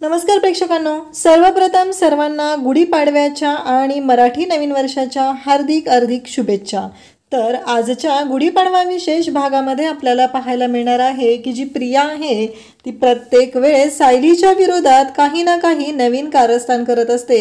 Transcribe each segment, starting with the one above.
नमस्कार प्रेक्षकांनो, सर्वप्रथम सर्वांना गुढीपाडव्याच्या आणि मराठी नवीन वर्षाच्या हार्दिक शुभेच्छा। तर आजच्या गुढीपाडवा विशेष भागामध्ये आपल्याला पाहायला मिळणार आहे की जी प्रिया आहे ती प्रत्येक वेळेस सायलीच्या विरोधात काही ना काही नवीन कारस्थान करत असते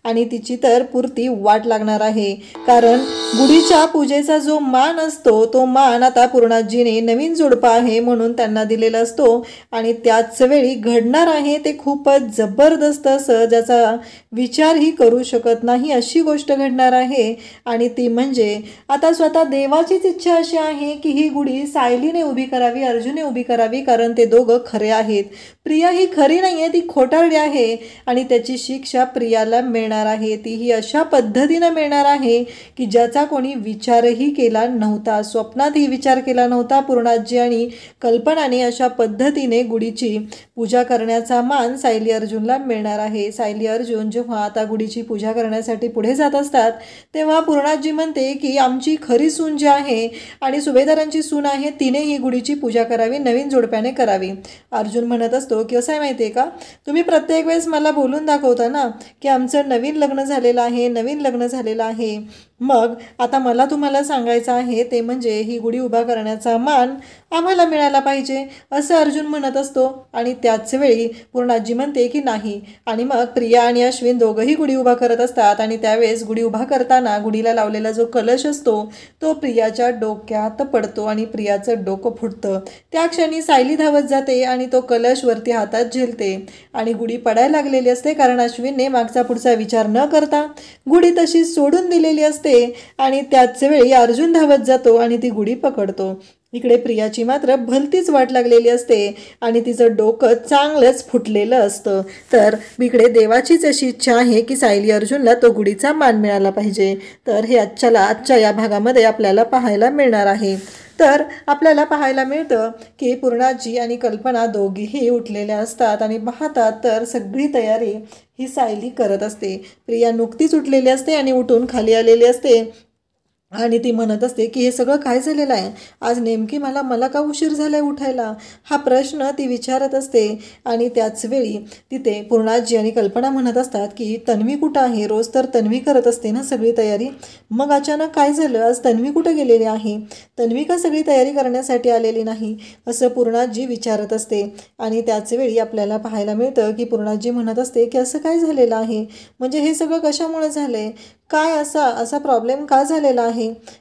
आणि तिची तर पुरती वाट लागणार आहे। कारण गुढीच्या पूजेचा जो मान असतो तो मान आता पूर्णाजीने नवीन जोडपा आहे म्हणून त्यांना दिलेला असतो आणि त्याच वेळी घडणार आहे ते खूपच जबरदस्त असं ज्याचा विचारही करू शकत नाही अशी गोष्ट घडणार आहे। आणि ती म्हणजे आता स्वतः देवाचीच इच्छा अशी आहे की ही गुढी सायलीने उभी करावी, अर्जुनने उभी करावी, कारण ते दोघं खरे आहेत। प्रिया ही खरी नाही आहे, ती खोटारडी आहे आणि त्याची शिक्षा प्रियाला मिळणार आहे। ती ही अशा पद्धतीने मिळणार आहे की ज्याचा कोणी विचारही केला नव्हता, स्वप्नातही विचार केला नव्हता। पूर्णाजी आणि कल्पनाने अशा पद्धतीने गुढीची पूजा करण्याचा मान सायली अर्जुनला मिळणार आहे। सायली अर्जुन जेव्हा आता गुढीची पूजा करण्यासाठी पुढे जात असतात तेव्हा पूर्णाजी म्हणते की आमची खरी सून जी आहे आणि सुभेदारांची सून आहे तिने ही गुढीची पूजा करावी, नवीन जोडप्याने करावी। अर्जुन म्हणत असतो की असं आहे माहिती आहे का, तुम्ही प्रत्येक वेळेस मला बोलून दाखवता ना की आमचं नवीन लग्न झालेलं आहे, नवीन लग्न झालेलं आहे, मग आता मला तुम्हाला सांगायचं आहे ते म्हणजे ही गुढी उभा करण्याचा मान आम्हाला मिळाला पाहिजे असं अर्जुन म्हणत असतो। आणि त्याच वेळी पूर्णाजी म्हणते की नाही, आणि मग प्रिया आणि अश्विन दोघंही गुढी उभा करत असतात आणि त्यावेळेस गुढी उभा करताना गुढीला लावलेला जो कलश असतो तो प्रियाच्या डोक्यात पडतो आणि प्रियाचं डोकं फुटतं। त्या क्षणी सायली धावत जाते आणि तो कलश वरती हातात झेलते आणि गुढी पडायला लागलेली असते, कारण अश्विनने मागचा पुढचा विचार न करता गुढी तशी सोडून दिलेली असते आणि त्याच वेळी अर्जुन धावत जातो आणि ती गुढी पकडतो। इकडे प्रियाची मात्र भलतीच वाट लागलेली असते आणि तिचं डोकं चांगलंच फुटलेलं असतं। तर इकडे देवाचीच अशी इच्छा आहे की सायली अर्जुनला तो गुढीचा मान मिळाला पाहिजे। तर हे आजच्या या भागामध्ये आपल्याला पाहायला मिळणार आहे। तर आपल्याला पाहायला मिळतं की पूर्णाजी आणि कल्पना दोघीही उठलेल्या असतात आणि पाहतात तर सगळी तयारी ही सायली करत असते। प्रिया नुकतीच उठलेली असते आणि उठून खाली आलेली असते आणि ती म्हणत असते की हे सगळं काय झालेलं आहे, आज नेमकी मला का उशीर झालाय उठायला, हा प्रश्न ती विचारत असते। आणि त्याच वेळी तिथे पूर्णाजी आणि कल्पना म्हणत असतात की तन्वी कुठं आहे, रोज तर तन्वी करत असते ना सगळी तयारी, मग अचानक काय झालं, आज तन्वी कुठं गेलेली आहे, तन्वी का सगळी तयारी करण्यासाठी आलेली नाही, असं पूर्णाजी विचारत असते। आणि त्याच वेळी आपल्याला पाहायला मिळतं की पूर्णाजी म्हणत असते की असं काय झालेलं आहे, म्हणजे हे सगळं कशामुळे झालंय, काय असा प्रॉब्लेम का झालेला आहे,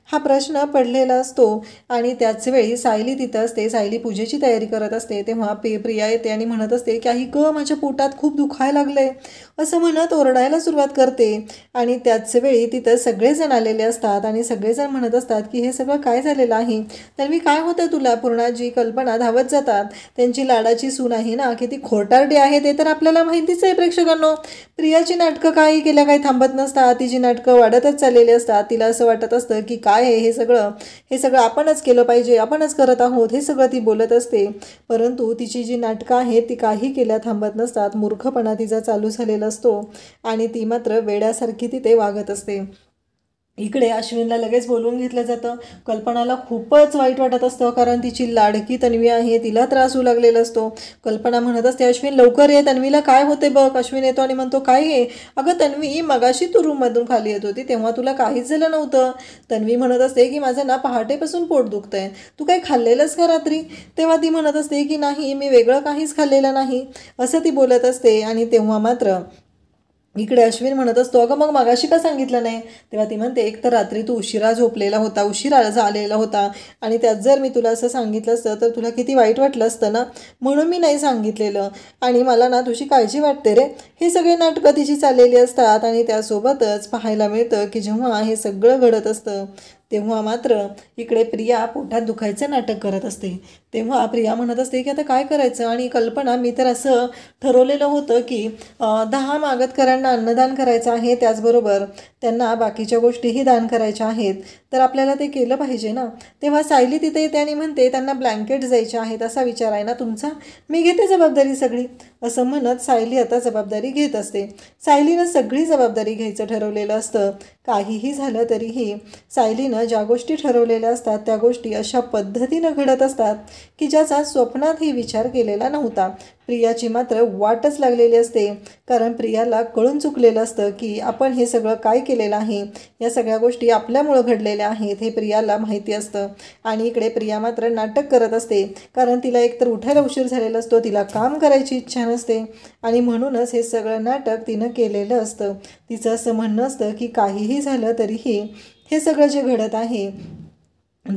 हा प्रश्न पडलेला असतो। आणि त्याच वेळी सायली तिथं असते, सायली पूजेची तयारी करत असते तेव्हा प्रिया येते आणि म्हणत असते की आई ग, माझ्या पोटात खूप दुखायला लागलंय असं म्हणत ओरडायला सुरुवात करते। आणि त्याच वेळी तिथं सगळेजण आलेले असतात आणि सगळेजण म्हणत असतात की हे सगळं काय झालेलं आहे, तर मी काय होतं तुला। पूर्णाजी कल्पना धावत जातात, त्यांची लाडाची सून आहे ना, की ती खोटारडी आहे ते तर आपल्याला माहितीच आहे प्रेक्षकांनो। प्रियाची नाटकं काही केल्या काही थांबत नसतात, तिची नाटकं वाढतच चाललेली असतात। तिला असं वाटत असतं की काय आहे हे सगळं आपणच केलं पाहिजे, आपणच करत आहोत, हे सगळं ती बोलत असते। परंतु तिची जी नाटकं आहेत ती काही केल्या थांबत नसतात, मूर्खपणा तिचा चालू झालेला असतो आणि ती मात्र वेड्यासारखी तिथे वागत असते। इकडे अश्विनला लगेच बोलवून घेतलं जातं। कल्पनाला खूपच वाईट वाटत असतं, कारण तिची लाडकी तन्वी आहे, तिला त्रास होऊ लागलेला असतो। कल्पना म्हणत असते अश्विन लवकर ये, तन्वीला काय होते बघ। अश्विन येतो आणि म्हणतो काय हे, अगं तन्वी मगाशी तू रूममधून खाली येत होती तेव्हा तुला काहीच झालं नव्हतं। तन्वी म्हणत असते की माझं ना पहाटेपासून पोट दुखतंय, तू काही खाल्लेलंस का रात्री। तेव्हा ती म्हणत असते की नाही, मी वेगळं काहीच खाल्लेलं नाही असं ती बोलत असते। आणि तेव्हा मात्र इकडे अश्विन म्हणत असतो अगं मग मगाशी का सांगितलं नाही। तेव्हा ती म्हणते एक तर रात्री तू उशिरा झोपलेला होता, उशिरा झालेला होता आणि त्यात जर मी तुला असं सांगितलं असतं तर तुला किती वाईट वाटलं असतं ना, म्हणून मी नाही सांगितलेलं आणि मला ना तुझी काळजी वाटते रे। हे सगळे नाटकं तिची चाललेली असतात आणि त्यासोबतच पाहायला मिळतं की जेव्हा हे सगळं घडत असतं तेव्हा मात्र इकडे प्रिया पोटात दुखायचं नाटक करत असते। तेव्हा प्रिया म्हणत असते की आता काय करायचं, आणि कल्पना मी तर असं ठरवलेलं होतं की 10 मागतकरांना अन्नदान करायचं आहे, त्याचबरोबर त्यांना बाकीच्या गोष्टीही दान करायच्या आहेत, तर आपल्याला ते केलं पाहिजे ना। तेव्हा सायली तिथे येते आणि म्हणते त्यांना ब्लँकेट्स द्यायचे आहेत, असा विचार आहे ना तुमचा, मी घेते जबाबदारी सगळी असं म्हणत सायली आता जबाबदारी घेत असते। सायलीनं सगळी जबाबदारी घ्यायचं ठरवलेलं असतं। काहीही झालं तरीही सायलीनं ज्या गोष्टी ठरवलेल्या असतात त्या गोष्टी अशा पद्धतीनं घडत असतात की ज्याचा स्वप्नातही विचार केलेला नव्हता। प्रियाची मात्र वाटच लागलेली असते, कारण प्रियाला कळून चुकलेलं असतं की आपण हे सगळं काय केलेलं आहे, या सगळ्या गोष्टी आपल्यामुळं घडलेल्या आहेत हे प्रियाला माहिती असतं. आणि इकडे प्रिया मात्र नाटक करत असते, कारण तिला एकतर उठायला उशीर झालेला असतो, तिला काम करायची इच्छा नसते आणि म्हणूनच हे सगळं नाटक तिनं केलेलं असतं. तिचं असं म्हणणं असतं की काहीही झालं तरीही हे सगळं जे घडत आहे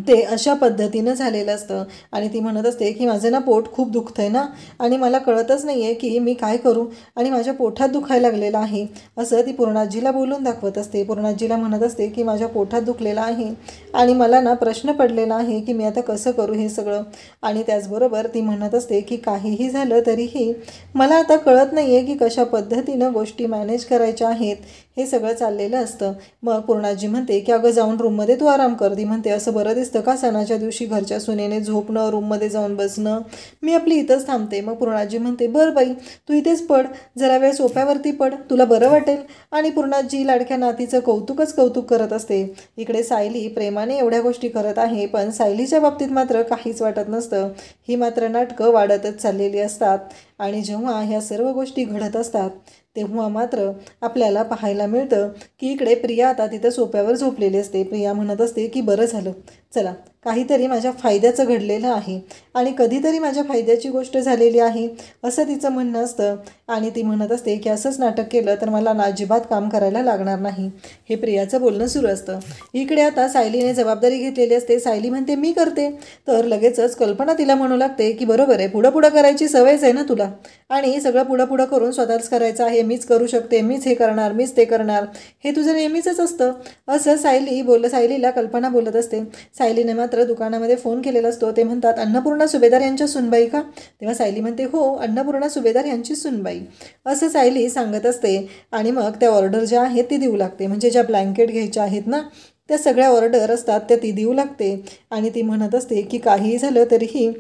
ते अशा पद्धतीनं झालेलं असतं. आणि ती म्हणत असते की माझं ना पोट खूप दुखतं आहे ना, आणि मला कळतच नाही आहे की मी काय करू, आणि माझ्या पोटात दुखायला लागलेलं आहे, असं ती पूर्णाजीला बोलून दाखवत असते. पूर्णाजीला म्हणत असते की माझ्या पोटात दुखलेलं आहे आणि मला ना प्रश्न पडलेला आहे की मी आता कसं करू हे सगळं. आणि त्याचबरोबर ती म्हणत असते की काहीही झालं तरीही मला आता कळत नाही आहे की कशा पद्धतीनं गोष्टी मॅनेज करायच्या आहेत, हे सगळं चाललेलं असतं. मग पूर्णाजी म्हणते की अगं जाऊन रूममध्ये तू आराम कर. ती म्हणते असं बरं दिसतं का सणाच्या दिवशी घरच्या सुनेने झोपणं, रूममध्ये जाऊन बसणं, मी आपली इथंच थांबते. मग पूर्णाजी म्हणते बरं बाई तू इथेच पड, जरा वेळ सोफ्यावरती पड, तुला बरं वाटेल. आणि पूर्णाजी लाडक्या नातीचं कौतुक करत असते. इकडे सायली प्रेमाने एवढ्या गोष्टी करत आहे, पण सायलीच्या बाबतीत मात्र काहीच वाटत नसतं. ही मात्र नाटकं वाढतच चाललेली असतात. आणि जेव्हा ह्या सर्व गोष्टी घडत असतात तेव्हा मात्र आपल्याला पाहायला मिळतं की इकडे प्रिया आता तिथं सोफ्यावर झोपलेली असते. प्रिया म्हणत असते की बरं झालं, चला काहीतरी माझ्या फायद्याचं घडलेलं आहे आणि कधीतरी माझ्या फायद्याची गोष्ट झालेली आहे, असं तिचं म्हणणं असतं. आणि ती म्हणत असते की असंच नाटक केलं तर मला अजिबात काम करायला लागणार नाही, हे प्रियाचं बोलणं सुरू असतं. इकडे आता सायलीने जबाबदारी घेतलेली असते. सायली म्हणते मी करते, तर लगेचच कल्पना तिला म्हणू लागते की बरोबर आहे, पुढं करायची सवयच आहे ना तुला, आणि सगळं पुढं करून स्वतःच करायचं आहे, मीच करू शकते, मीच हे करणार, मीच ते करणार, हे तुझं नेहमीचंच असतं, असं सायलीला कल्पना बोलत असते. सायलीने मात्र दुकानामध्ये फोन केलेला असतो. ते म्हणतात अन्नपूर्णा सुभेदार यांच्या सुनबाई का? तेव्हा सायली म्हणते हो, अन्नपूर्णा सुभेदार यांची सुनबाई, असं सायली सांगत असते. आणि मग त्या ऑर्डर ज्या आहेत ती देऊ लागते, म्हणजे ज्या ब्लँकेट घ्यायच्या आहेत ना त्या सगळ्या ऑर्डर असतात त्या ती देऊ लागते. आणि ती म्हणत असते की काहीही झालं तरीही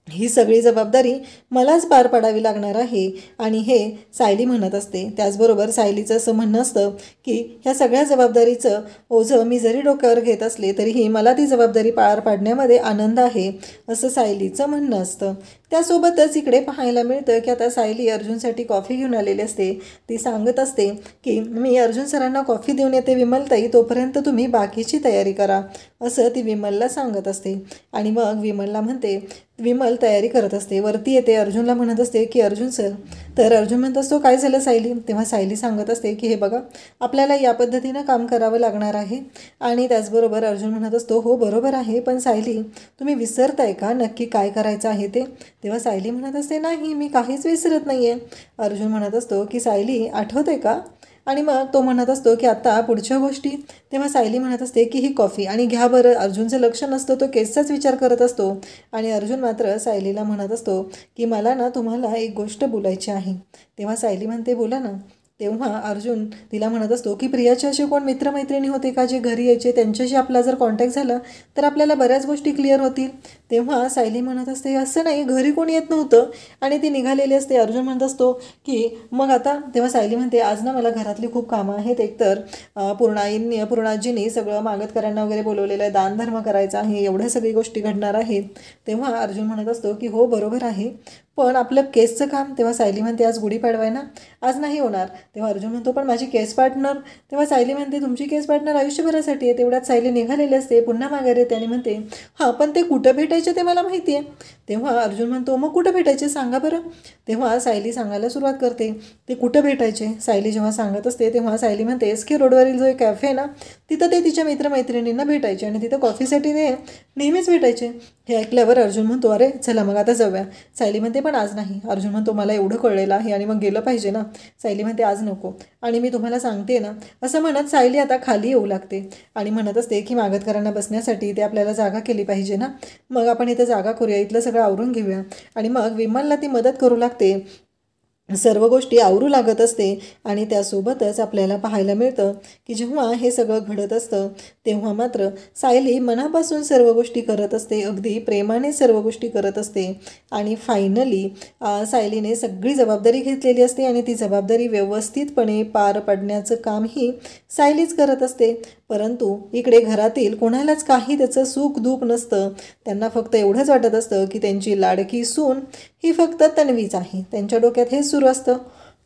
ही सगळी जबाबदारी मलाच पार पाडावी लागणार आहे, आणि हे सायली म्हणत असते. त्याचबरोबर सायलीचं असं म्हणणं असतं की ह्या सगळ्या जबाबदारीचं ओझं मी जरी डोक्यावर घेत असले तरीही मला ती जबाबदारी पार पाडण्यामध्ये आनंद आहे, असं सायलीचं म्हणणं असतं. त्यासोबतच इकडे पाहायला मिळतं की आता सायली अर्जुनसाठी कॉफी घेऊन आलेली असते. ती सांगत असते की मी अर्जुन सरांना कॉफी देऊन येते विमलताई, तोपर्यंत तुम्ही बाकीची तयारी करा, असं ती विमलला सांगत असते. आणि मग विमलला म्हणते, विमल तयारी करत असते. वरती येते, अर्जुनला म्हणत असते की अर्जुन सर, तर अर्जुन म्हणत असतो काय झालं सायली? तेव्हा सायली सांगत असते की हे बघा आपल्याला या पद्धतीनं काम करावं लागणार आहे. आणि त्याचबरोबर अर्जुन म्हणत असतो हो बरोबर आहे, पण सायली तुम्ही विसरताय का नक्की काय करायचं आहे ते? तेव्हा सायली म्हणत असते नाही मी काहीच विसरत नाही आहे. अर्जुन म्हणत असतो की सायली आठवते का? आणि मग तो म्हणत असतो की आता पुढच्या गोष्टी. तेव्हा सायली म्हणत असते की ही कॉफी आणि घ्या बरं. अर्जुनचं लक्ष नसतं, तो केसचाच विचार करत असतो. आणि अर्जुन मात्र सायलीला म्हणत असतो की मला ना तुम्हाला एक गोष्ट बोलायची आहे. तेव्हा सायली म्हणते बोला ना. तेव्हा अर्जुन तिला म्हणत असतो की प्रियाचे असे कोण मित्रमैत्रिणी होते का जे घरी यायचे, त्यांच्याशी आपला जर कॉन्टॅक्ट झाला तर आपल्याला बऱ्याच गोष्टी क्लिअर होतील. तेव्हा सायली म्हणत असते असं नाही, घरी कोण येत नव्हतं, आणि ती निघालेली असते. अर्जुन म्हणत असतो की मग आता? तेव्हा सायली म्हणते आज ना मला घरातली खूप कामं आहेत, एकतर पूर्णाजींनी सगळं मागतकऱ्यांना वगैरे बोलवलेलं आहे, दानधर्म करायचा आहे, एवढ्या सगळी गोष्टी घडणार आहेत. तेव्हा अर्जुन म्हणत असतो की हो बरोबर आहे, पण आपलं केसचं काम. तेव्हा सायली म्हणते आज गुढीपाडवा आहे ना, आज नाही होणार. तेव्हा अर्जुन म्हणतो पण माझी केस पार्टनर. तेव्हा सायली म्हणते तुमची केस पार्टनर आयुष्यभरासाठी आहे. तेवढ्यात सायली निघालेली असते, पुन्हा माघारी येते आणि म्हणते हां पण ते कुठं भेटायचे ते मला माहिती आहे. तेव्हा अर्जुन म्हणतो मग कुठं भेटायचे सांगा बरं. तेव्हा सायली सांगायला सुरुवात करते ते कुठं भेटायचे. सायली जेव्हा सांगत असते तेव्हा सायली म्हणते एस.के. रोडवरील जो एक कॅफे आहे ना तिथं ते तिच्या मित्रमैत्रिणींना भेटायचे आणि तिथं कॉफीसाठी ते नेहमीच भेटायचे. हे ऐकल्यावर अर्जुन म्हणतो अरे चला मग आता जाऊया. सायली म्हणते पण आज नाही. अर्जुन म्हणतो मला एवढं कळलेलं आहे आणि मग गेलं पाहिजे ना. सायली म्हणते आज नको, आणि मी तुम्हाला सांगते ना. असं म्हणत सायली आता खाली येऊ लागते आणि म्हणत असते की मागतकरांना बसण्यासाठी ते आपल्याला जागा केली पाहिजे ना, मग आपण इथं जागा करूया, इथलं सगळं आवरून घेऊया. आणि मग विमलला ती मदत करू लागते, सर्व गोष्टी आवरू लागत असते. आणि त्यासोबतच आपल्याला पाहायला मिळतं की जेव्हा हे सगळं घडत असतं तेव्हा मात्र सायली मनापासून सर्व गोष्टी करत असते, अगदी प्रेमाने सर्व गोष्टी करत असते आणि फायनली सायलीने सगळी जबाबदारी घेतलेली असते आणि ती जबाबदारी व्यवस्थितपणे पार पाडण्याचं कामही सायलीच करत असते. परंतु इकडे घरातील कोणालाच काही त्याचं सुख दुःख नसतं. त्यांना फक्त एवढंच वाटत असतं की त्यांची लाडकी सून ही फक्त तन्वीच आहे. त्यांच्या डोक्यात हेच सुरू असतं.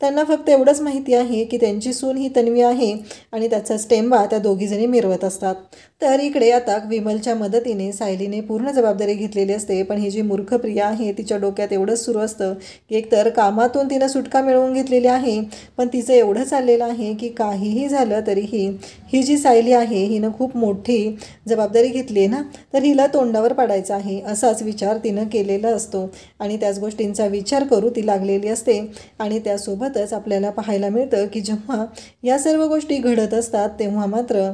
त्यांना फक्त एवढंच माहिती आहे की त्यांची सून ही तन्वी आहे आणि त्याचा स्टेंबा त्या दोघीजणी मिरवत असतात. तर इकडे आता विमलच्या मदतीने सायलीने पूर्ण जबाबदारी घेतलेली असते. पण ही जी मूर्ख प्रिया आहे तिच्या डोक्यात एवढंच सुरू असतं की एकतर कामातून तिनं सुटका मिळवून घेतलेली आहे, पण तिचं एवढं चाललेलं आहे की काहीही झालं तरीही ही जी सायली आहे हिनं खूप मोठी जबाबदारी घेतली आहे ना, तर हिला तोंडावर पाडायचं आहे असाच विचार तिनं केलेला असतो आणि त्याच गोष्टींचा विचार करू ती लागलेली असते. आणि त्यासोबतच आपल्याला पाहायला मिळतं की जेव्हा या सर्व गोष्टी घडत असतात तेव्हा मात्र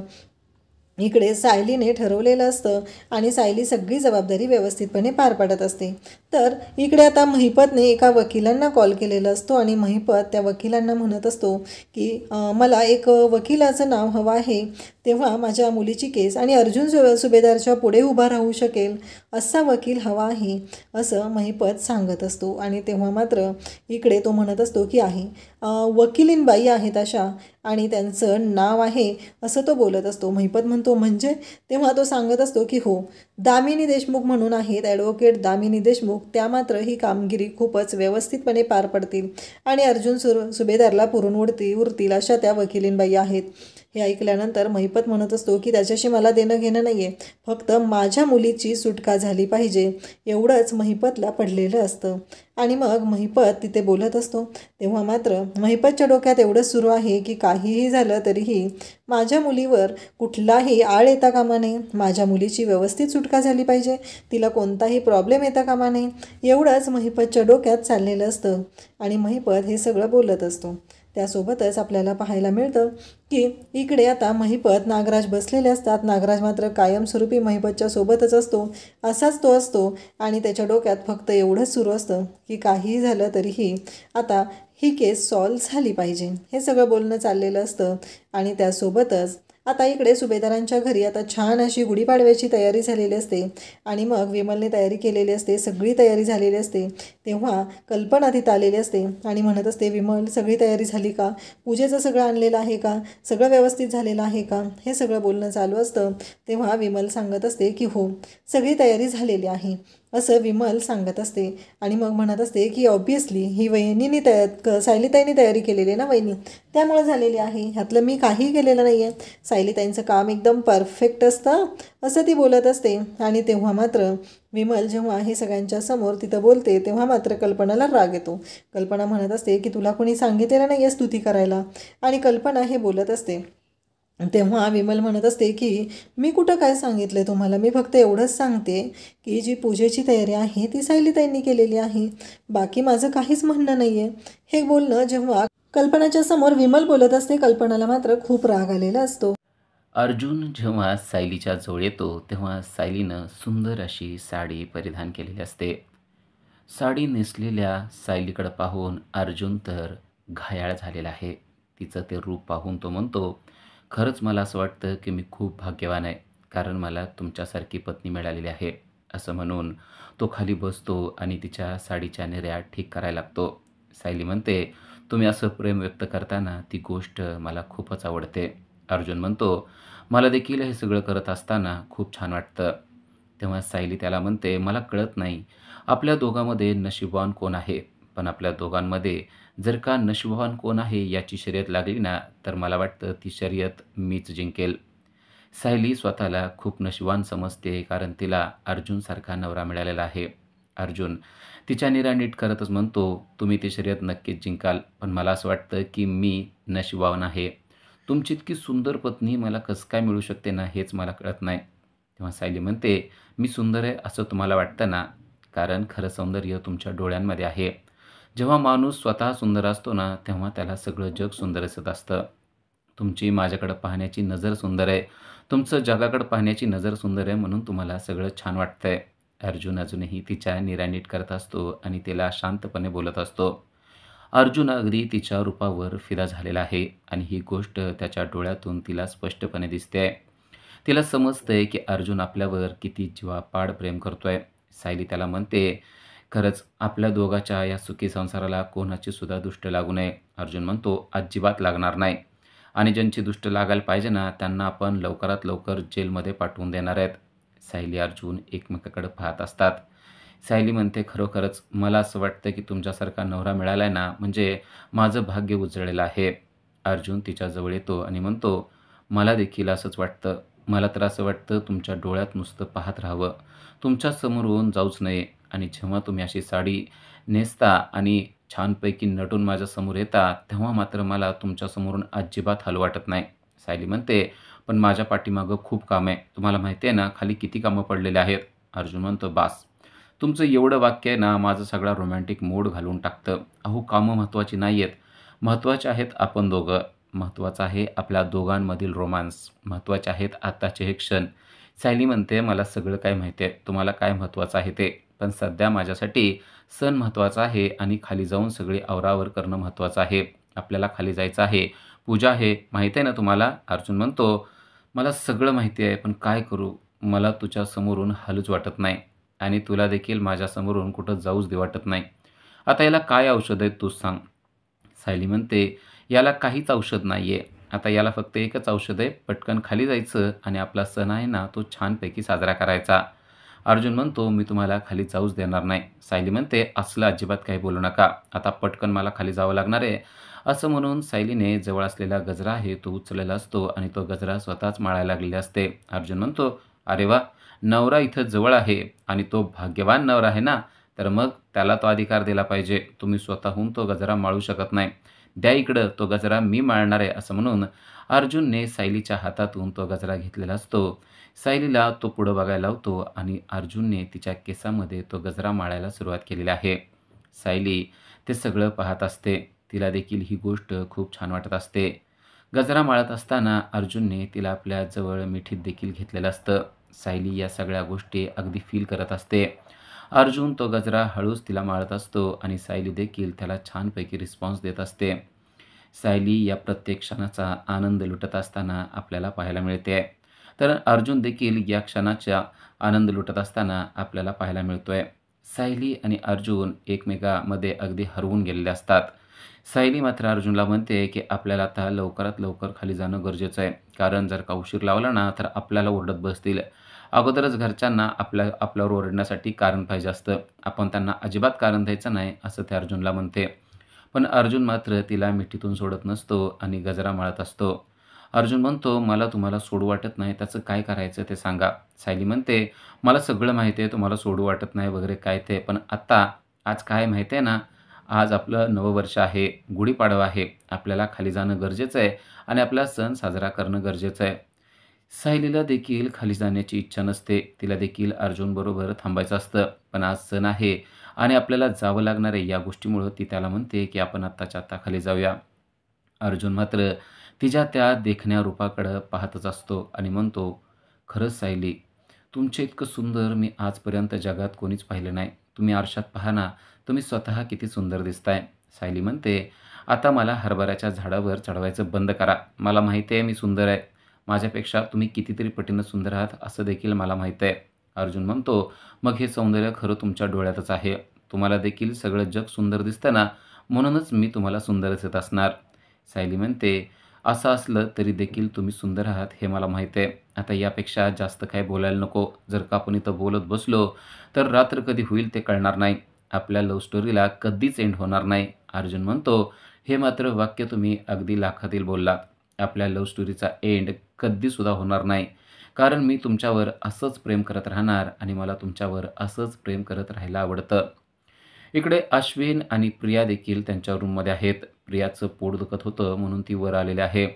इकडे सायलीने ठरवलेलं असतं आणि सायली सगळी जबाबदारी व्यवस्थितपणे पार पाडत असते. तर इकडे आता महिपतने एका वकिलांना कॉल केलेला असतो आणि महिपत त्या वकिलांना म्हणत असतो की मला एक वकिलाचं नाव हवं आहे, तेव्हा माझ्या मुलीची केस आणि अर्जुन सुभेदारच्या पुढे उभा राहू शकेल असा वकील हवा आहे असं महिपत सांगत असतो. आणि तेव्हा मात्र इकडे तो म्हणत असतो की आहे वकिलीनबाई आहेत अशा आणि त्यांचं नाव आहे असं तो बोलत असतो. महिपत म्हणतो म्हणजे? तेव्हा तो सांगत असतो की हो, दामिनी देशमुख म्हणून आहेत, ॲडव्होकेट दामिनी देशमुख, त्या मात्र ही कामगिरी खूपच व्यवस्थितपणे पार पडतील आणि अर्जुन सुभेदारला पुरून उरतील अशा त्या वकिलीनबाई आहेत. हे ऐकल्यानंतर महिपत म्हणत असतो की त्याच्याशी मला देणं घेणं नाही आहे, फक्त माझ्या मुलीची सुटका झाली पाहिजे एवढंच महिपतला पडलेलं असतं. आणि मग महिपत तिथे बोलत असतो. तेव्हा मात्र महिपतच्या डोक्यात एवढंच सुरू आहे की काहीही झालं तरीही माझ्या मुलीवर कुठलाही आळ येता कामा नये, माझ्या मुलीची व्यवस्थित सुटका झाली पाहिजे, तिला कोणताही प्रॉब्लेम येता कामा नये एवढंच महिपतच्या डोक्यात चाललेलं असतं आणि महिपत हे सगळं बोलत असतो. त्यासोबतच आपल्याला पाहायला मिळतं की इकडे आता महिपत नागराज बसलेले असतात. नागराज मात्र कायमस्वरूपी महिपतच्या सोबतच असतो असाच तो असतो आणि त्याच्या डोक्यात फक्त एवढंच सुरू असतं की काहीही झालं तरीही आता ही केस सॉल्व्ह झाली पाहिजे हे सगळं बोलणं चाललेलं असतं. आणि त्यासोबतच आता इकडे सुभेदारांच्या घरी आता छान अशी गुढीपाडव्याची तयारी झालेली असते आणि मग विमलने तयारी केलेली असते, सगळी तयारी झालेली असते. तेव्हा कल्पना तिथं आलेली असते आणि म्हणत असते, विमल सगळी तयारी झाली का, पूजेचं सगळं आणलेलं आहे का, सगळं व्यवस्थित झालेलं आहे का, हे सगळं बोलणं चालू असतं. तेव्हा विमल सांगत असते की हो, सगळी तयारी झालेली आहे असं विमल सांगत असते आणि मग म्हणत असते की ऑब्व्हियसली ही वहिनीने सायलीताईंनी तयारी केलेली आहे ना वहिनी, त्यामुळे झालेली आहे, ह्यातलं मी काहीही केलेलं नाही आहे, सायलीताईंचं काम एकदम परफेक्ट असतं असं ती बोलत असते. आणि तेव्हा मात्र विमल जेव्हा हे सगळ्यांच्या समोर तिथं बोलते तेव्हा मात्र कल्पनाला राग येतो. कल्पना म्हणत असते की तुला कोणी सांगितलेलं नाही आहे स्तुती करायला, आणि कल्पना हे बोलत असते. तेव्हा विमल म्हणत असते की मी कुठं काय सांगितलं तुम्हाला, मी फक्त एवढंच सांगते की जी पूजेची तयारी आहे ती सायलीताईंनी केलेली आहे, बाकी माझं काहीच म्हणणं नाही आहे. हे बोलणं जेव्हा कल्पनाच्या समोर विमल बोलत असते कल्पनाला मात्र खूप राग आलेला असतो. अर्जुन जेव्हा सायलीच्या जवळ येतो तेव्हा सायलीनं सुंदर अशी साडी परिधान केलेली असते. साडी नेसलेल्या सायलीकडे पाहून अर्जुन तर घायाळ झालेला आहे. तिचं ते रूप पाहून तो म्हणतो, खरंच मला असं वाटतं की मी खूप भाग्यवान आहे, कारण मला तुमच्यासारखी पत्नी मिळालेली आहे. असं म्हणून तो खाली बसतो आणि तिच्या साडीच्या निर्या ठीक करायला लागतो. सायली म्हणते, तुम्ही असं प्रेम व्यक्त करताना ती गोष्ट मला खूपच आवडते. अर्जुन म्हणतो, मला देखील हे सगळं करत असताना खूप छान वाटतं. तेव्हा सायली त्याला म्हणते, मला कळत नाही आपल्या दोघांमध्ये नशीबवान कोण आहे, पण आपल्या दोघांमध्ये जर का नशीबवान कोण आहे याची शर्यत लागली ना, तर मला वाटतं ती शर्यत मीच जिंकेल. सायली स्वतःला खूप नशीबवान समजते, कारण तिला अर्जुनसारखा नवरा मिळालेला आहे. अर्जुन तिच्या निरा नीट करतच म्हणतो, तुम्ही ती शर्यत नक्कीच जिंकाल, पण मला असं वाटतं की मी नशीबवान आहे. तुमची इतकी सुंदर पत्नी मला कसं काय मिळू शकते ना, हेच मला कळत नाही. तेव्हा सायली म्हणते, मी सुंदर आहे असं तुम्हाला वाटतं ना, कारण खरं सौंदर्य तुमच्या डोळ्यांमध्ये आहे. जेव्हा माणूस स्वतः सुंदर असतो ना, तेव्हा त्याला सगळं जग सुंदर दिसत असतं. तुमची माझ्याकडं पाहण्याची नजर सुंदर आहे, तुमचं जगाकडं पाहण्याची नजर सुंदर आहे, म्हणून तुम्हाला सगळं छान वाटतंय. अर्जुन अजूनही तिच्या निरा नीट करत असतो आणि तिला शांतपणे बोलत असतो. अर्जुन अगदी तिच्या रूपावर फिदा झालेला आहे आणि ही गोष्ट त्याच्या डोळ्यातून तिला स्पष्टपणे दिसते आहे. तिला समजतंय की अर्जुन आपल्यावर किती जीवापाड प्रेम करतोय. सायली त्याला म्हणते, "खरंच आपल्या दोघांच्या या सुखी संसाराला कोणाची सुद्धा दृष्ट लागू नये." अर्जुन म्हणतो, "अजिबात लागणार नाही. आणि ज्यांची दृष्ट लागायला पाहिजे ना, त्यांना आपण लवकरात लवकर जेलमध्ये पाठवून देणार आहेत." सायली अर्जुन एकमेकाकडे पाहत असतात. सायली म्हणते, "खरोखरच मला असं वाटतं की तुमच्यासारखा नवरा मिळाला आहे ना, म्हणजे माझं भाग्य उजळलेलं आहे." अर्जुन तिच्या जवळ येतो आणि म्हणतो, "मला देखील असंच वाटतं. मला तर असं वाटतं तुमच्या डोळ्यात नुसतं पाहत राहावं. तुमच्या समोरून जाऊच नये. आणि जेव्हा तुम्ही अशी साडी नेसता आणि छानपैकी नटून माझ्यासमोर येता, तेव्हा मात्र मला तुमच्यासमोरून अजिबात हलू वाटत नाही." सायली म्हणते, "पण माझ्या पाठीमागं खूप काम आहे. तुम्हाला माहिती आहे ना, खाली किती कामं पडलेली आहेत." अर्जुन म्हणतो, "बास. तुमचं एवढं वाक्य आहे ना, माझा सगळा रोमॅन्टिक मूड घालवून टाकतं. अहो, कामं महत्त्वाची नाही आहेत. महत्त्वाचे आहेत आपण दोघं. महत्त्वाचं आहे आपल्या दोघांमधील रोमान्स. महत्त्वाचे आहेत आत्ताचे हे क्षण." सायली म्हणते, "मला सगळं काही माहिती आहे. तुम्हाला काय महत्त्वाचं आहे ते. पण सध्या माझ्यासाठी सण महत्त्वाचा आहे आणि खाली जाऊन सगळी आवरावर करणं महत्त्वाचं आहे. आपल्याला खाली जायचं आहे. पूजा आहे. माहीत आहे ना तुम्हाला?" अर्जुन म्हणतो, "मला सगळं माहिती आहे. पण काय करू? मला तुझ्यासमोरून हलूच वाटत नाही आणि तुला देखील माझ्यासमोरून कुठं जाऊच दे वाटत नाही. आता याला काय औषध आहे तूच सांग." सायली म्हणते, "याला काहीच औषध नाही आहे. आता याला फक्त एकच औषध आहे. पटकन खाली जायचं आणि आपला सण आहे ना, तो छानपैकी साजरा करायचा." अर्जुन म्हणतो, "मी तुम्हाला खाली जाऊच देणार नाही." सायली म्हणते, "असलं अजिबात काही बोलू नका. आता पटकन मला खाली जावं लागणार आहे." असं म्हणून सायलीने जवळ असलेला गजरा आहे तो उचललेला असतो आणि तो गजरा स्वतःच माळायला लागलेला असते. अर्जुन म्हणतो, "अरे वाह! नवरा इथं जवळ आहे आणि तो भाग्यवान नवरा आहे ना, तर मग त्याला तो अधिकार दिला पाहिजे. तुम्ही स्वतःहून तो गजरा माळू शकत नाही. द्या इकडं, तो गजरा मी माळणार आहे." असं म्हणून अर्जुनने सायलीच्या हातातून तो गजरा घेतलेला असतो. सायलीला तो पुढं बघायला लावतो आणि अर्जुनने तिच्या केसामध्ये तो गजरा माळायला सुरुवात केलेली आहे. सायली ते सगळं पाहत असते. तिला देखील ही गोष्ट खूप छान वाटत असते. गजरा माळत असताना अर्जुनने तिला आपल्या जवळ मिठीत देखील घेतलेलं असतं. सायली या सगळ्या गोष्टी अगदी फील करत असते. अर्जुन तो गजरा हळूच तिला माळत असतो आणि सायली देखील त्याला छानपैकी रिस्पॉन्स देत असते. सायली या प्रत्येक क्षणाचा आनंद लुटत असताना आपल्याला पाहायला मिळते. तर अर्जुन देखील या क्षणाचा आनंद लुटत असताना आपल्याला पाहायला मिळतोय. सायली आणि अर्जुन एकमेकांमध्ये अगदी हरवून गेलेले असतात. सायली मात्र अर्जुनला म्हणते, की आपल्याला आता लवकरात लवकर खाली जाणं गरजेचं आहे. कारण जर का उशीर लावला ना, तर आपल्याला ओरडत बसतील. अगोदरच घरच्यांना आपल्यावर ओरडण्यासाठी कारण पाहिजे असतं. आपण त्यांना अजिबात कारण द्यायचं नाही, असं ते अर्जुनला म्हणते. पण अर्जुन मात्र तिला मिठीतून सोडत नसतो आणि गजरा माळत असतो. अर्जुन म्हणतो, "मला तुम्हाला सोडू वाटत नाही, त्याचं काय करायचं ते सांगा." सायली म्हणते, "मला सगळं माहिती आहे तुम्हाला सोडू वाटत नाही वगैरे काय ते, पण आज काय माहिती आहे ना, आज आपलं नववर्ष आहे, गुढीपाडवा आहे. आपल्याला खाली जाणं गरजेचं आहे आणि आपला सण साजरा करणं गरजेचं आहे." सायलीला देखील खाली जाण्याची इच्छा नसते. तिला देखील अर्जुनबरोबर थांबायचं असतं. पण आज सण आहे आणि आपल्याला जावं लागणार आहे. या गोष्टीमुळं ती त्याला म्हणते, की "आपण आत्ताच्या आत्ता खाली जाऊया." अर्जुन मात्र तिच्या त्या देखण्या रूपाकडं पाहतच असतो आणि म्हणतो, "खरंच सायली, तुमच्या इतकं सुंदर मी आजपर्यंत जगात कोणीच पाहिलं नाही. तुम्ही आरशात पहा ना, तुम्ही स्वतः किती सुंदर दिसताय." सायली म्हणते, "आता मला हरभऱ्याच्या झाडावर चढवायचं बंद करा. मला माहिती आहे मी सुंदर आहे. माझ्यापेक्षा तुम्ही कितीतरी पटीनं सुंदर आहात असं देखील मला माहीत आहे." अर्जुन म्हणतो, "मग हे सौंदर्य खरं तुमच्या डोळ्यातच आहे. तुम्हाला देखील सगळं जग सुंदर दिसतं ना, म्हणूनच मी तुम्हाला सुंदर दिसत असणार." सायली म्हणते, "असं असलं तरी देखील तुम्ही सुंदर आहात हे मला माहीत आहे. आता यापेक्षा जास्त काही बोलायला नको. जर का आपण इथं बोलत बसलो तर रात्र कधी होईल ते कळणार नाही. आपल्या लव्ह स्टोरीला कधीच एंड होणार नाही." अर्जुन म्हणतो, "हे मात्र वाक्य तुम्ही अगदी लाखातील बोललात. आपल्या लव्ह स्टोरीचा एंड कधीसुद्धा होणार नाही. कारण मी तुमच्यावर असंच प्रेम करत राहणार आणि मला तुमच्यावर असंच प्रेम करत राहायला आवडतं." इकडे अश्विन आणि प्रिया देखील त्यांच्या रूममध्ये आहेत. प्रियाचं पोट दुखत होतं म्हणून ती वर आलेली आहे.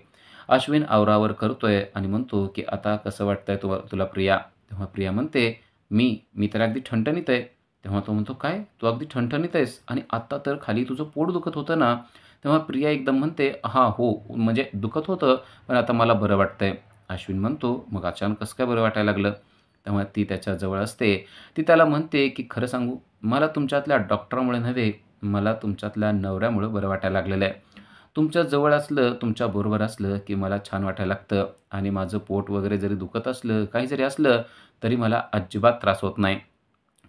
अश्विन आवरावर करतोय आणि म्हणतो, की "आता कसं वाटतंय तुला प्रिया?" तेव्हा प्रिया म्हणते, मी तर अगदी ठणठणीत आहे." तेव्हा तो म्हणतो, "काय? तू अगदी ठणठणीत आहेस आणि आत्ता तर खाली तुझं पोट दुखत होतं ना?" तेव्हा प्रिया एकदम म्हणते, "हां, हो, म्हणजे दुखत होतं, पण आता मला बरं वाटतंय." अश्विन म्हणतो, "मग अचानक कसं काय बरं वाटायला लागलं?" तेव्हा ती त्याच्याजवळ असते. ती त्याला म्हणते, की "खरं सांगू, मला तुमच्यातल्या डॉक्टरमुळे नव्हे, मला तुमच्यातल्या नवऱ्यामुळं बरं वाटायला लागलेलं आहे. तुमच्या जवळ असलं, तुमच्याबरोबर असलं, की मला छान वाटायला लागतं आणि माझं पोट वगैरे जरी दुखत असलं, काही जरी असलं, तरी मला अजिबात त्रास होत नाही.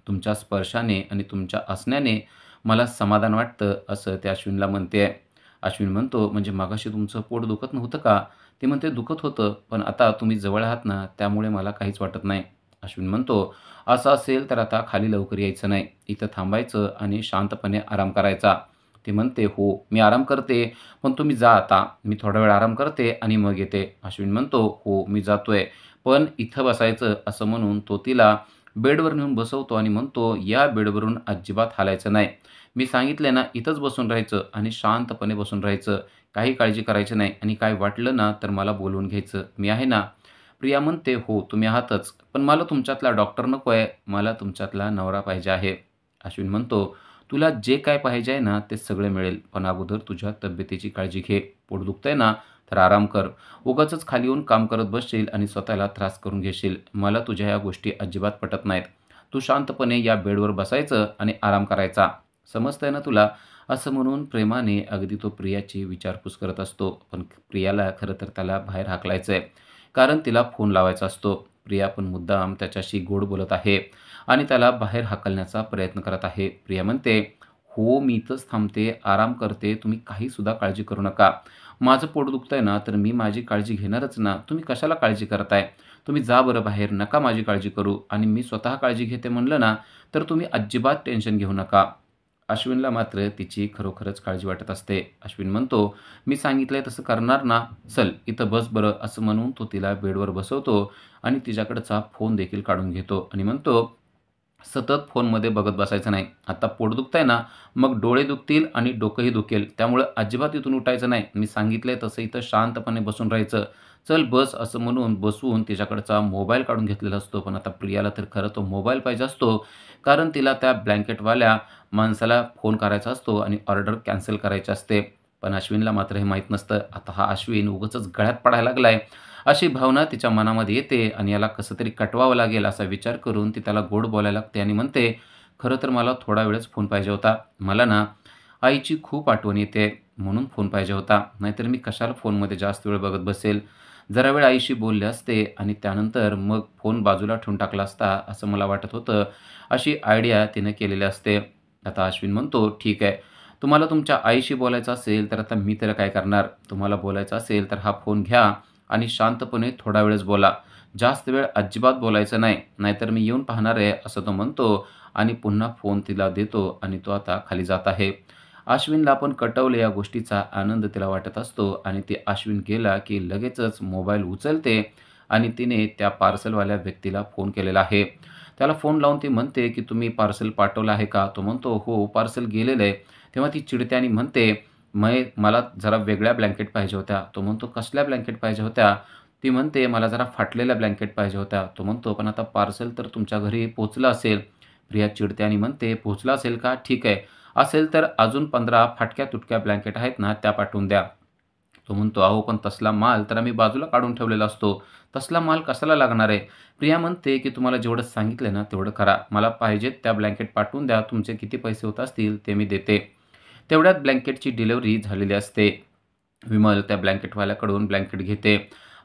तुमच्या स्पर्शाने आणि तुमच्या असण्याने मला समाधान वाटतं, असं त्या अश्विनला म्हणते आहे. अश्विन म्हणतो, "म्हणजे मगाशी तुमचं पोट दुखत नव्हतं का?" ती म्हणते, "दुखत होतं, पण आता तुम्ही जवळ आहात ना, त्यामुळे मला काहीच वाटत नाही." अश्विन म्हणतो, "असं असेल तर आता खाली लवकर यायचं नाही. इथं थांबायचं आणि शांतपणे आराम करायचा." ती म्हणते, "हो, मी आराम करते, पण तुम्ही जा आता. मी थोडा वेळ आराम करते आणि मग येते." अश्विन म्हणतो, "हो, मी जातोय, पण इथं बसायचं." असं म्हणून तो तिला बेडवर नेऊन बसवतो आणि म्हणतो, "या बेडवरून अजिबात हालायचं नाही. मी सांगितलंय ना, इथंच बसून राहायचं आणि शांतपणे बसून राहायचं. काही काळजी करायची नाही आणि काय वाटलं ना, तर मला बोलवून घ्यायचं. मी आहे ना." प्रिया म्हणते, "हो, तुम्ही आहातच, पण मला तुमच्यातला डॉक्टर नको आहे. मला तुमच्यातला नवरा पाहिजे आहे." अश्विन म्हणतो, "तुला जे काय पाहिजे आहे ना, ते सगळं मिळेल. पण अगोदर तुझ्या तब्येतीची काळजी घे. पोट दुखतंय ना, तर आराम कर. उगाचच खाली येऊन काम करत बसशील आणि स्वतःला त्रास करून घेशील. मला तुझ्या या गोष्टी अजिबात पटत नाहीत. तू शांतपणे या बेडवर बसायचं आणि आराम करायचा. समजतंय ना तुला?" असं म्हणून प्रेमाने अगदी तो प्रियाची विचारपूस करत असतो. पण प्रियाला खरं तर त्याला बाहेर हाकलायचं आहे. कारण तिला फोन लावायचा असतो. प्रिया पण मुद्दाम त्याच्याशी गोड बोलत आहे आणि त्याला बाहेर हाकलण्याचा प्रयत्न करत आहे. प्रिया म्हणते, "हो, मी इथंच थांबते, आराम करते. तुम्ही काहीसुद्धा काळजी करू नका. माझं पोट दुखतंय ना, तर मी माझी काळजी घेणारच ना. तुम्ही कशाला काळजी करताय? तुम्ही जा बरं बाहेर, नका माझी काळजी करू आणि मी स्वतः काळजी घेते म्हणलं ना, तर तुम्ही अजिबात टेन्शन घेऊ नका." अश्विनला मात्र तिची खरोखरच काळजी वाटत असते. अश्विन म्हणतो, "मी सांगितलंय तसं करणार ना? चल इथं बस बरं." असं म्हणून तो तिला बेडवर बसवतो आणि तिच्याकडचा फोन देखील काढून घेतो आणि म्हणतो, "सतत फोनमध्ये बघत बसायचं नाही. आता पोट दुखतंय ना, मग डोळे दुखतील आणि डोकंही दुखेल. त्यामुळं अजिबात इथून उठायचं नाही. मी सांगितलंय तसं इथं शांतपणे बसून राहायचं. चल बस." असं म्हणून बसवून तिच्याकडचा मोबाईल काढून घेतलेला असतो. पण आता प्रियाला तर खरं तो मोबाईल पाहिजे असतो. कारण तिला त्या ब्लँकेटवाल्या माणसाला फोन करायचा असतो आणि ऑर्डर कॅन्सल करायची असते. पण अश्विनला मात्र हे माहीत नसतं. आता हा अश्विन उगाचच गळ्यात पडायला लागलाय, अशी भावना तिच्या मनामध्ये येते आणि याला कसं तरी कटवावं लागेल असा विचार करून ती त्याला गोड बोलायला लागते आणि म्हणते, "खरं तर मला थोडा वेळच फोन पाहिजे होता. मला ना आईची खूप आठवण येते म्हणून फोन पाहिजे होता. नाहीतर मी कशाला फोनमध्ये जास्त वेळ बघत बसेल. जरा वेळ आईशी बोलले असते आणि त्यानंतर मग फोन बाजूला ठेवून टाकला असता असं मला वाटत होतं." अशी आयडिया तिनं केलेली असते. आता अश्विन म्हणतो, "ठीक आहे. तुम्हाला तुमच्या आईशी बोलायचं असेल तर आता मी तर काय करणार? तुम्हाला बोलायचं असेल तर हा फोन घ्या आणि शांतपणे थोडा वेळच बोला. जास्त वेळ अजिबात बोलायचं नाही. नाहीतर मी येऊन पाहणार आहे." असं तो म्हणतो आणि पुन्हा फोन तिला देतो आणि तो आता खाली जात आहे. अश्विनला पण कटवले या गोष्टीचा आनंद तिला वाटत असतो आणि ती अश्विन गेला की लगेचच मोबाईल उचलते आणि तिने त्या पार्सलवाल्या व्यक्तीला फोन केलेला आहे. त्याला फोन लावून ती म्हणते, की "तुम्ही पार्सल पाठवलं आहे का?" तो म्हणतो, "हो, पार्सल गेलेलं आहे." तेव्हा ती चिडते आणि म्हणते, मला जरा वेगळ्या ब्लँकेट पाहिजे होत्या." तो म्हणतो, "कसल्या ब्लँकेट पाहिजे होत्या?" ती म्हणते, "मला जरा फाटलेल्या ब्लँकेट पाहिजे होत्या." तो म्हणतो, "पण आता पार्सल तर तुमच्या घरी पोहोचलं असेल." प्रिया चिडते आणि म्हणते, "पोहोचलं असेल का? ठीक आहे. असेल तर अजून 15 फाटक्या-तुटक्या ब्लँकेट आहेत ना, त्या पाठवून द्या." तो म्हणतो, "अहो, पण तसला माल तर आम्ही बाजूला काढून ठेवलेला असतो. तसला माल कशाला लागणार आहे?" प्रिया म्हणते, की "तुम्हाला जेवढं सांगितलं ना, तेवढं करा. मला पाहिजेत त्या ब्लँकेट पाठवून द्या. तुमचे किती पैसे होत असतील ते मी देते." तेवढ्यात ब्लँकेटची डिलिव्हरी झालेली असते. विमल त्या ब्लँकेटवाल्याकडून ब्लँकेट घेते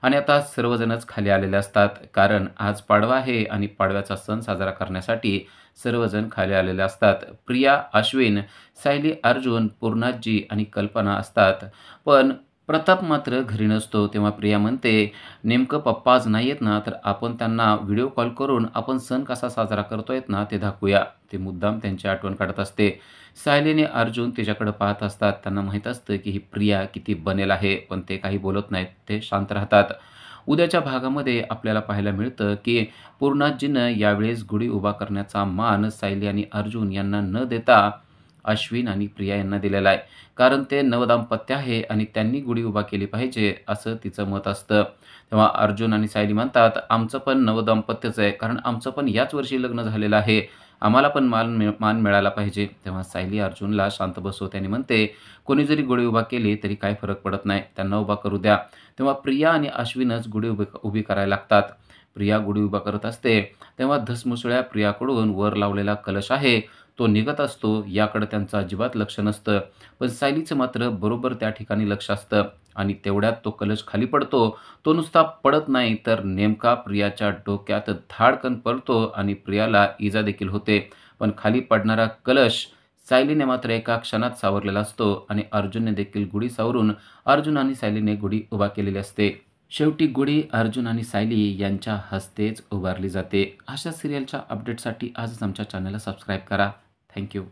आणि आता सर्वजणच खाली आलेले असतात. कारण आज पाडवा आहे आणि पाडव्याचा सण साजरा करण्यासाठी सर्वजण खाली आलेले असतात. प्रिया, अश्विन, सायली, अर्जुन, पूर्णाजी आणि कल्पना असतात. पण प्रताप मात्र घरी नसतो. तेव्हा प्रिया म्हणते, "नेमकं पप्पा आज नाही आहेत ना, तर आपण त्यांना व्हिडिओ कॉल करून आपण सण कसा साजरा करतोयत ना, ते दाखवूया." ती मुद्दाम त्यांची आठवण काढत असते. सायली आणि अर्जुन तिच्याकडे पाहत असतात. त्यांना माहीत असतं, की ही प्रिया किती बनेल आहे, पण ते काही बोलत नाहीत. ते शांत राहतात. उद्याच्या भागामध्ये आपल्याला पाहायला मिळतं, की पूर्णाजीनं यावेळेस गुढी उभा करण्याचा मान सायली आणि अर्जुन यांना न देता अश्विन आणि प्रिया यांना दिलेला आहे. कारण ते नवदाम्पत्य आहे आणि त्यांनी गुढी उभा केली पाहिजे, असं तिचं मत असतं. तेव्हा अर्जुन आणि सायली म्हणतात, "आमचं पण नवदाम्पत्यच आहे, कारण आमचं पण याच वर्षी लग्न झालेलं आहे. आम्हाला पण मान मिळाला पाहिजे." तेव्हा सायली अर्जुनला शांत बसवते आणि म्हणते, "कोणी जरी गुढी उभा केली तरी काही फरक पडत नाही. त्यांना उभा करू द्या." तेव्हा प्रिया आणि अश्विनच गुढी उभी करायला लागतात. प्रिया गुढी उभा करत असते, तेव्हा धसमुसळ्या प्रियाकडून वर लावलेला कलश आहे, तो निघत असतो याकडे त्यांचं अजिबात लक्ष नसतं. पण सायलीचं मात्र बरोबर त्या ठिकाणी लक्ष असतं आणि तेवढ्यात तो कलश खाली पडतो. तो नुसता पडत नाही तर नेमका प्रियाच्या डोक्यात धाडकन पडतो आणि प्रियाला इजा देखील होते. पण खाली पडणारा कलश सायलीने मात्र एका क्षणात सावरलेला असतो आणि अर्जुनने देखील गुढी सावरून अर्जुन आणि सायलीने गुढी उभा केलेली असते. शेवटी गुढी अर्जुन आणि सायली यांच्या हस्तेच उभारली जाते. अशा सिरियलच्या अपडेटसाठी आजच आमच्या चॅनलला सबस्क्राईब करा. थँक्यू.